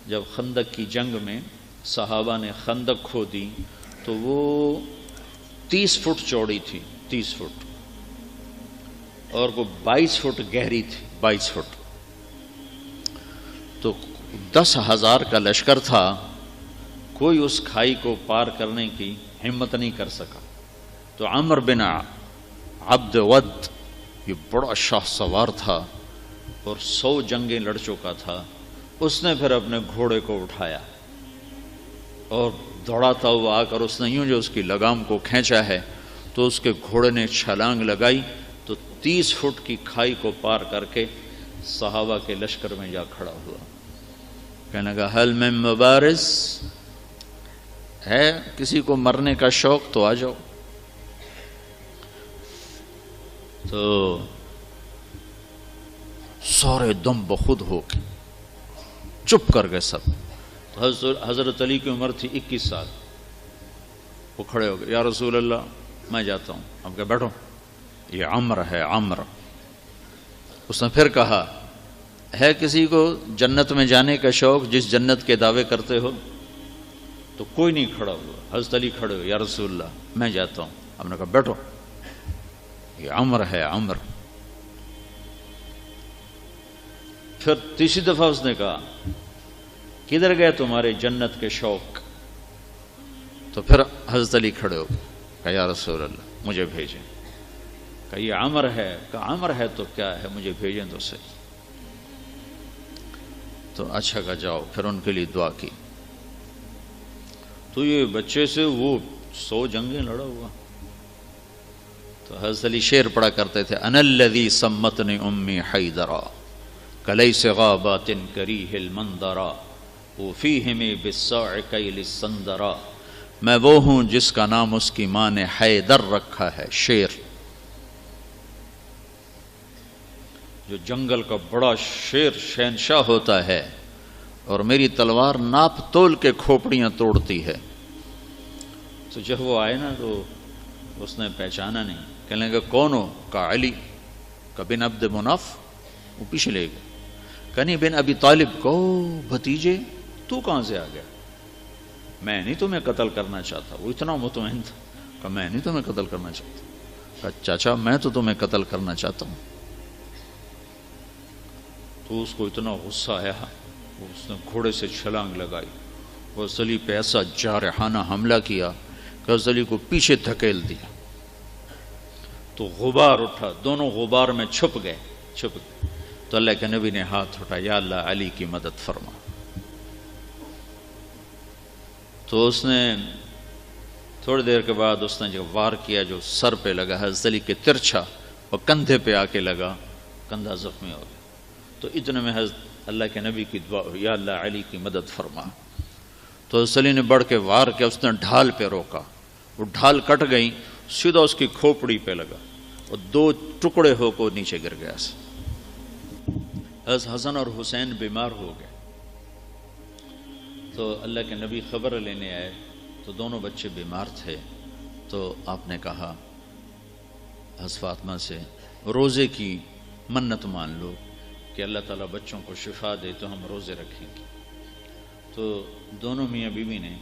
جب خندق کی جنگ میں صحابہ نے خندق کھودی تو وہ 30 فٹ چوڑی تھی، 30 فٹ، اور وہ 22 فٹ گہری تھی، 22 فٹ۔ تو 10,000 کا لشکر تھا، کوئی اس کھائی کو پار کرنے کی ہمت نہیں کر سکا۔ تو عمر بن عبد ود، یہ بڑا شاہ سوار تھا اور 100 جنگیں لڑ چکا تھا، اس نے پھر اپنے گھوڑے کو اٹھایا اور دوڑاتا ہوا آ کر اس نے یوں جو اس کی لگام کو کھینچا ہے تو اس کے گھوڑے نے چھلانگ لگائی تو 30 فٹ کی کھائی کو پار کر کے صحابہ کے لشکر میں جا کھڑا ہوا۔ کہنے لگا حل من مبارز، ہے کسی کو مرنے کا شوق تو آ جاؤ۔ تو سارے دم بخود ہو کے چپ کر گئے سب۔ تو حضرت علی کی عمر تھی 21 سال، وہ کھڑے ہو گئے، یا رسول اللہ میں جاتا ہوں۔ اب کہ بیٹھو، یہ عمر ہے، عمر۔ اس نے پھر کہا ہے کسی کو جنت میں جانے کا شوق جس جنت کے دعوے کرتے ہو؟ تو کوئی نہیں کھڑا ہوا۔ حضرت علی کھڑے ہوئے، یا رسول اللہ میں جاتا ہوں۔ ہم نے کہا بیٹھو، یہ عمر ہے، عمر۔ پھر تیسری دفعہ اس نے کہا کدھر گئے تمہارے جنت کے شوق؟ تو پھر حضرت علی کھڑے ہو گئے، کہا یا رسول اللہ مجھے بھیجیں۔ کہا یہ عمر ہے۔ کہا عمر ہے تو کیا ہے، مجھے بھیجیں تو صحیح۔ تو اچھا کہا جاؤ، پھر ان کے لیے دعا کی۔ تو یہ بچے سے وہ 100 جنگیں لڑا ہوا۔ تو حضرت علی شعر پڑھا کرتے تھے، انا الذی سمتنی امی حیدرا کلیس غابات کریہ المنظرا وفیہم بالصاع کیل السندرا۔ میں وہ ہوں جس کا نام اس کی ماں نے حیدر رکھا ہے، شیر، جو جنگل کا بڑا شیر شہنشاہ ہوتا ہے، اور میری تلوار ناپ تول کے کھوپڑیاں توڑتی ہے۔ تو جب وہ آئے نا تو اس نے پہچانا نہیں، کہنے لگا کون ہو؟ کہا علی۔ کہا بن عبد مناف؟ وہ پیچھے لے گئے۔ کہا نہیں بن ابی طالب۔ کو بھتیجے تو کہاں سے آ گیا؟ میں نہیں تمہیں قتل کرنا چاہتا۔ وہ اتنا مطمئن تھا، کہا میں نہیں تمہیں قتل کرنا چاہتا۔ کہا چاچا میں تو تمہیں قتل کرنا چاہتا ہوں۔ تو اس کو اتنا غصہ آیا، اس نے گھوڑے سے چھلانگ لگائی، وہ علی پہ ایسا جارحانہ حملہ کیا کہ علی کو پیچھے دھکیل دیا۔ تو غبار اٹھا، دونوں غبار میں چھپ گئے۔ تو اللہ کے نبی نے ہاتھ اٹھایا، یا اللہ علی کی مدد فرما۔ تو اس نے تھوڑی دیر کے بعد اس نے جو وار کیا جو سر پہ لگا حضرت علی کے ترچھا، اور کندھے پہ آ کے لگا، کندھا زخمی ہو گیا۔ تو اتنے میں حضرت اللہ کے نبی کی دعا ہوئی، یا اللہ علی کی مدد فرما۔ تو حضرت علی نے بڑھ کے وار کیا، اس نے ڈھال پہ روکا، وہ ڈھال کٹ گئی، سیدھا اس کی کھوپڑی پہ لگا اور 2 ٹکڑے ہو کو نیچے گر گیا۔ حضرت حسن اور حسین بیمار ہو گئے۔ تو اللہ کے نبی خبر لینے آئے تو دونوں بچے بیمار تھے۔ تو آپ نے کہا حضرت فاطمہ سے روزے کی منت مان لو کہ اللہ تعالیٰ بچوں کو شفا دے تو ہم روزے رکھیں گے۔ تو دونوں میاں بیوی نے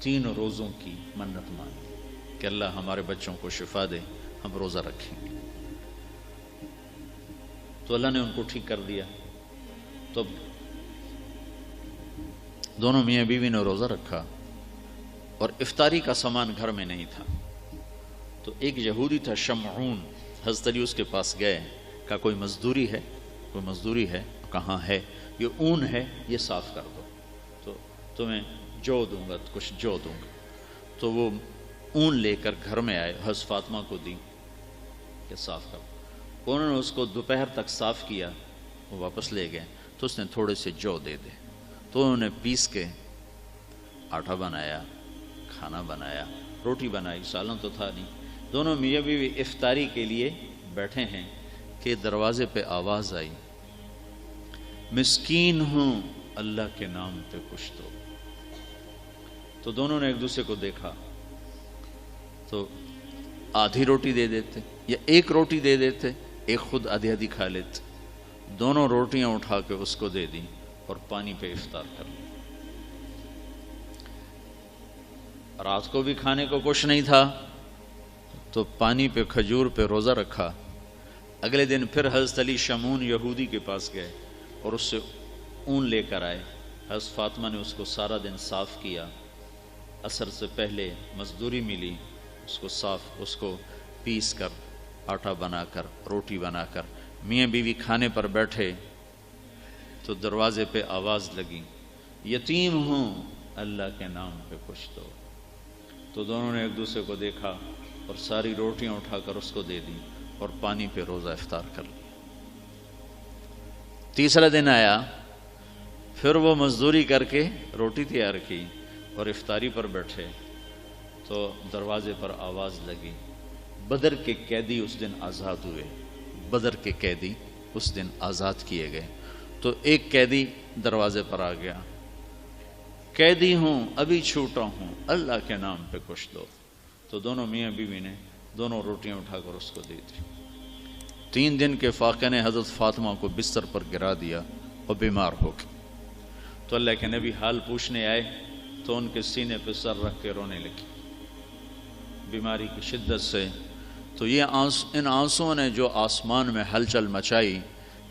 3 روزوں کی منت مانی کہ اللہ ہمارے بچوں کو شفا دے، ہم روزہ رکھیں گے۔ تو اللہ نے ان کو ٹھیک کر دیا۔ تو دونوں میاں بیوی نے روزہ رکھا اور افطاری کا سامان گھر میں نہیں تھا۔ تو ایک یہودی تھا شمعون، حضرت علی اس کے پاس گئے، کہا کوئی مزدوری ہے؟ کوئی مزدوری ہے؟ کہاں ہے؟ یہ اون ہے، یہ صاف کر دو تو تمہیں جو دوں گا، کچھ جو دوں گا۔ تو وہ اون لے کر گھر میں آئے، حضرت فاطمہ کو دی کہ صاف کر دو۔ انہوں نے اس کو دوپہر تک صاف کیا، وہ واپس لے گئے۔ تو اس نے تھوڑے سے جو دے دے، تو انہوں نے پیس کے آٹا بنایا، کھانا بنایا، روٹی بنائی، سالن تو تھا نہیں۔ دونوں میاں بیوی افطاری کے لیے بیٹھے ہیں کہ دروازے پہ آواز آئی، مسکین ہوں اللہ کے نام پہ کچھ دو۔ تو دونوں نے ایک دوسرے کو دیکھا، تو آدھی روٹی دے دیتے یا ایک روٹی دے دیتے، ایک خود آدھی آدھی کھا لیتے۔ دونوں روٹیاں اٹھا کے اس کو دے دیں، اور پانی پہ افطار کر لیا۔ رات کو بھی کھانے کو کچھ نہیں تھا تو پانی پہ کھجور پہ روزہ رکھا۔ اگلے دن پھر حضرت علی شمعون یہودی کے پاس گئے اور اس سے اون لے کر آئے۔ حضرت فاطمہ نے اس کو سارا دن صاف کیا، عصر سے پہلے مزدوری ملی، اس کو پیس کر آٹا بنا کر روٹی بنا کر میاں بیوی کھانے پر بیٹھے تو دروازے پہ آواز لگی، یتیم ہوں اللہ کے نام پہ کچھ دو۔ تو دونوں نے ایک دوسرے کو دیکھا اور ساری روٹیاں اٹھا کر اس کو دے دیں اور پانی پہ روزہ افطار کر لیا۔ تیسرا دن آیا، پھر وہ مزدوری کر کے روٹی تیار کی اور افطاری پر بیٹھے تو دروازے پر آواز لگی، بدر کے قیدی اس دن آزاد ہوئے، بدر کے قیدی اس دن آزاد کیے گئے۔ تو ایک قیدی دروازے پر آ گیا، قیدی ہوں ابھی چھوٹا ہوں اللہ کے نام پہ کچھ دو۔ تو دونوں میاں بیوی نے دونوں روٹیاں اٹھا کر اس کو دی تھی۔ 3 دن کے فاقے نے حضرت فاطمہ کو بستر پر گرا دیا اور بیمار ہو گئی۔ تو اللہ کے نبی حال پوچھنے آئے تو ان کے سینے پہ سر رکھ کے رونے لگی بیماری کی شدت سے۔ تو ان آنسوؤں نے جو آسمان میں ہلچل مچائی،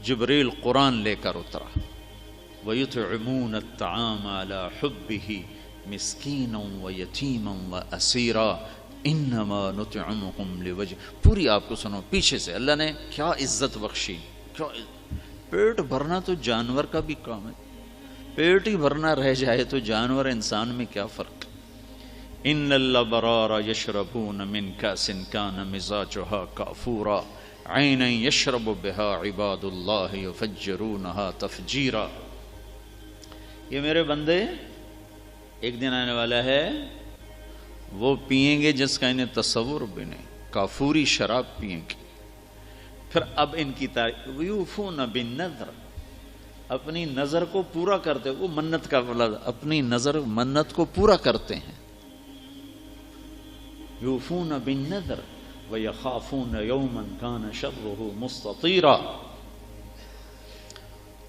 جبریل قرآن لے کر اترا، وَيُطْعِمُونَ الطَّعَامَ عَلَى حُبِّهِ مِسْكِينًا وَيَتِيمًا وَأَسِيرًا إِنَّمَا نُطْعِمُكُمْ لِوَجْهِ۔ پوری آپ کو سنو پیچھے سے، اللہ نے کیا عزت بخشی۔ پیٹ بھرنا تو جانور کا بھی کام ہے، پیٹ ہی بھرنا رہ جائے تو جانور انسان میں کیا فرق۔ ان الابرار یشربون من کاس کان مزاجها کافورا عینا یشرب بها عباد اللہ یفجرونها تفجیرا۔ یہ میرے بندے ایک دن آنے والا ہے وہ پئیں گے جس کا انہیں تصور بھی نہیں، کافوری شراب پئیں گے۔ پھر اب ان کی تعریف، یوفون بالنذر، اپنی نظر کو پورا کرتے، وہ منت کا لفظ، اپنی نظر منت کو پورا کرتے ہیں۔ یوفون بالنذر ویخافون یوما کان شرہ مستطیرا،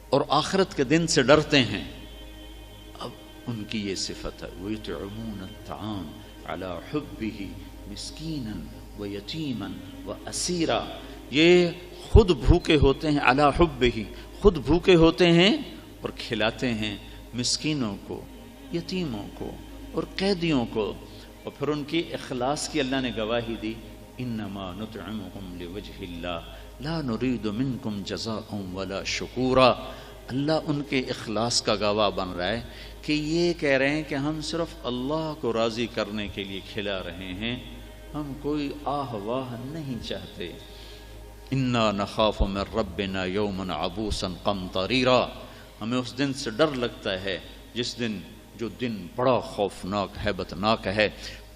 اور آخرت کے دن سے ڈرتے ہیں۔ اب ان کی یہ صفت ہے، ویطعمون الطعام علی حبہ مسکینا ویتیما واسیرا، یہ خود بھوکے ہوتے ہیں، علی حبہ، خود بھوکے ہوتے ہیں اور کھلاتے ہیں مسکینوں کو، یتیموں کو اور قیدیوں کو۔ اور پھر ان کی اخلاص کی اللہ نے گواہی دی، انما نطعمکم لوجہ اللہ لا نرید منکم جزاء ولا شکورا۔ اللہ ان کے اخلاص کا گواہ بن رہا ہے کہ یہ کہہ رہے ہیں کہ ہم صرف اللہ کو راضی کرنے کے لیے کھلا رہے ہیں، ہم کوئی آہ واہ نہیں چاہتے۔ انا نخاف من ربنا یوما عبوسا قمطریرا، ہمیں اس دن سے ڈر لگتا ہے جس دن، جو دن بڑا خوفناک ہیبتناک ہے۔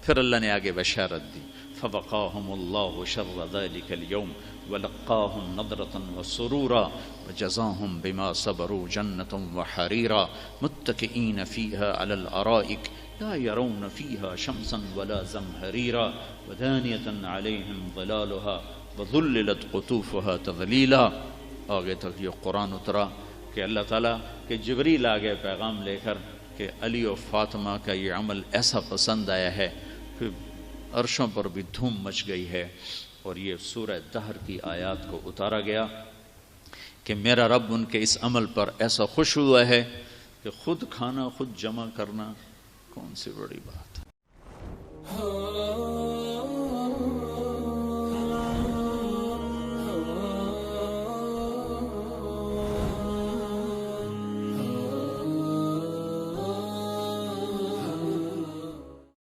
پھر اللہ نے آگے بشارت دی، فوقاہم اللہ شر ذلک اليوم ولقاہم نضرۃ وسرورا وجزاہم بما صبروا جنۃ وحریرا متکئین فیہا علی الارائک لا یرون فیہا شمسا ولا زمہریرا ودانیۃ علیہم ظلالها وذللت قطوفها تذلیلا۔ آگے تک یہ قرآن اترا کہ اللہ تعالیٰ کہ جبریل آگے پیغام لے کر کہ علی و فاطمہ کا یہ عمل ایسا پسند آیا ہے کہ عرشوں پر بھی دھوم مچ گئی ہے، اور یہ سورہ دہر کی آیات کو اتارا گیا کہ میرا رب ان کے اس عمل پر ایسا خوش ہوا ہے کہ خود کھانا خود جمع کرنا کون سی بڑی بات۔